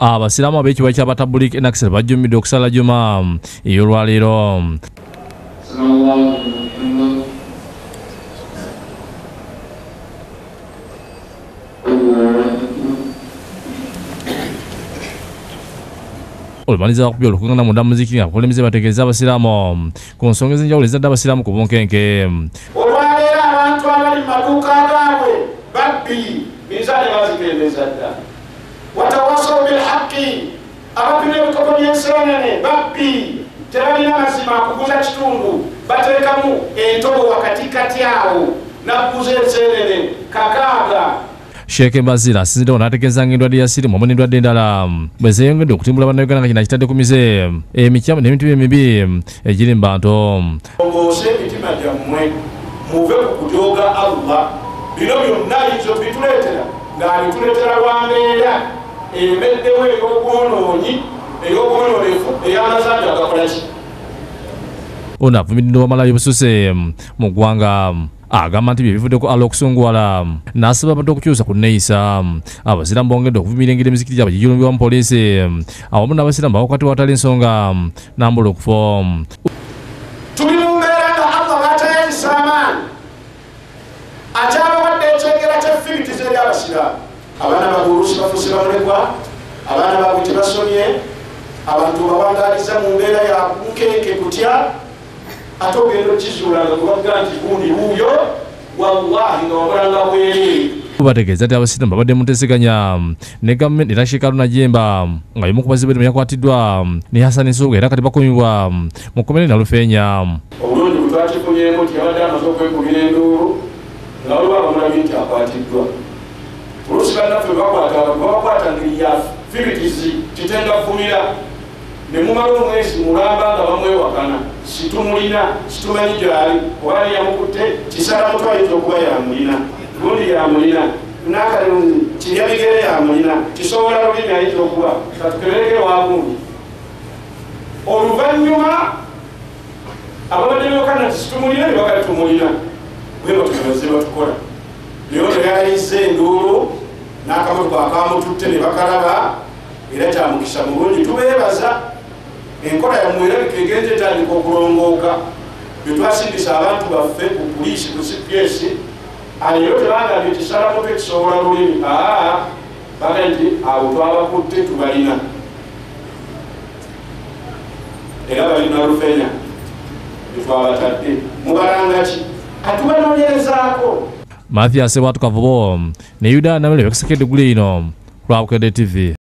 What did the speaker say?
Abasiraamu ab'ekiwayi ky'Abatabuliki Enakisel bajjumbidde okusala juma ey'olwaleero. Olumaliza bakubye olukuŋŋaana munda mu muziki nga abakulembeze bategeeza abasiraamu ku nsonga ez'enjawulo ezadde abasiraamu ku bunkenke. Olwaleero abantu abali mu maduuka gaabwe babbi mizaani bazikendeza dda. Watawasaw bilhaqqi, abapima ebikopo by'enseenene babbi tebalina mazima kuguza kitundu bateekamu entobo wakatikati awo nakuguza enseenene kakaaga. Sheikh Mbazira asinziddewo n'ategeeza ng'endwadde ya siriimu wamu n'endwadde endala bwe zeeyongedde okutimbula bannayuganda nga kino kitadde ku mize emikyamu n'emitima emibi egiri mu bantu. Ongoose emitima gyammwe muve ku kujooga Allah. Bino byonna ayinza okubituleetera ng'abituleetera lwa mbeera emeddewo ey'obwononefu ey'amazambi agakola ki. Ono avumidde wamalayo bususe mu ggwanga agamba nti byebivuddeko Allah okusunguwala n'asaba abantu okukyusa ku nneeyisa. Abasiraamu bongedde okuvumirira engeri emizikiti gyabwe gigirumbibwamu poliisi awamu n'abasiraamu bawakwati watali nsonga n'ambula okufo. Tuli mu mbeera nga Allah b'atayazisa amaanyi akyabawadde ekyengera ky'effibitizo eri abasiraamu. Abaana baburusi bafuuse bamulekwa, abaana baabwe tebasomye, abantu bawangaaliza mu mbeera ya nkenke kutya. Ate ogenda okizuula nga kubaga nti gundi wuuyo wallahi nga wamulanga bwereere. Bategeeza nti abasiraamu babadde mu nteeseganya ne gavumenti era Sheikh Haruna Jemba nga y'omu ku bazibe yakwatiddwa ne Hassan Nsubuga era kati bakuumibwa mu kkomera Nalufeenya. Obulungi bwe twakifunyeemu nti yabadde amaze okwekubira enduulu nga waliwo abamulabi nti akwatiddwa. Oluusi bannaffe bakwata abantu babakwata ngeri ya fibitizi kitenda kuvumira ne mumala omwezi mulamba nga bamwewakana situmulina situmanyi gyali oba yamukutte kisala mutwe ayinza okuba yamulina gundi yamulina nakalungi kirya bigere yamulina kisobola lulimi ayinza okuba katukereke wagundi. Oluvannyuma ababadde bewakana nti situmulina ne bakali tumulina bwebo tumaze batukola. Naye ono yayizza enduulu n'akamotoka akamututte ne bakalaba era kyamukisa mulungi tubeebaza. Enkola yammwe erabika egenze etandika okulongooka bye twasindisa abantu baffe ku poliisi ku CPS ayo tebagambye kisala mutwe kisobola lulimi baga nti abo twabakutte tubalina era balina Nalufeenya bye twabatadde mubalanga ki atubanoonyerezaako. Mathias Watu Kavubo ne Yuda Namele bekisekedde guli ino Lwabukedde TV.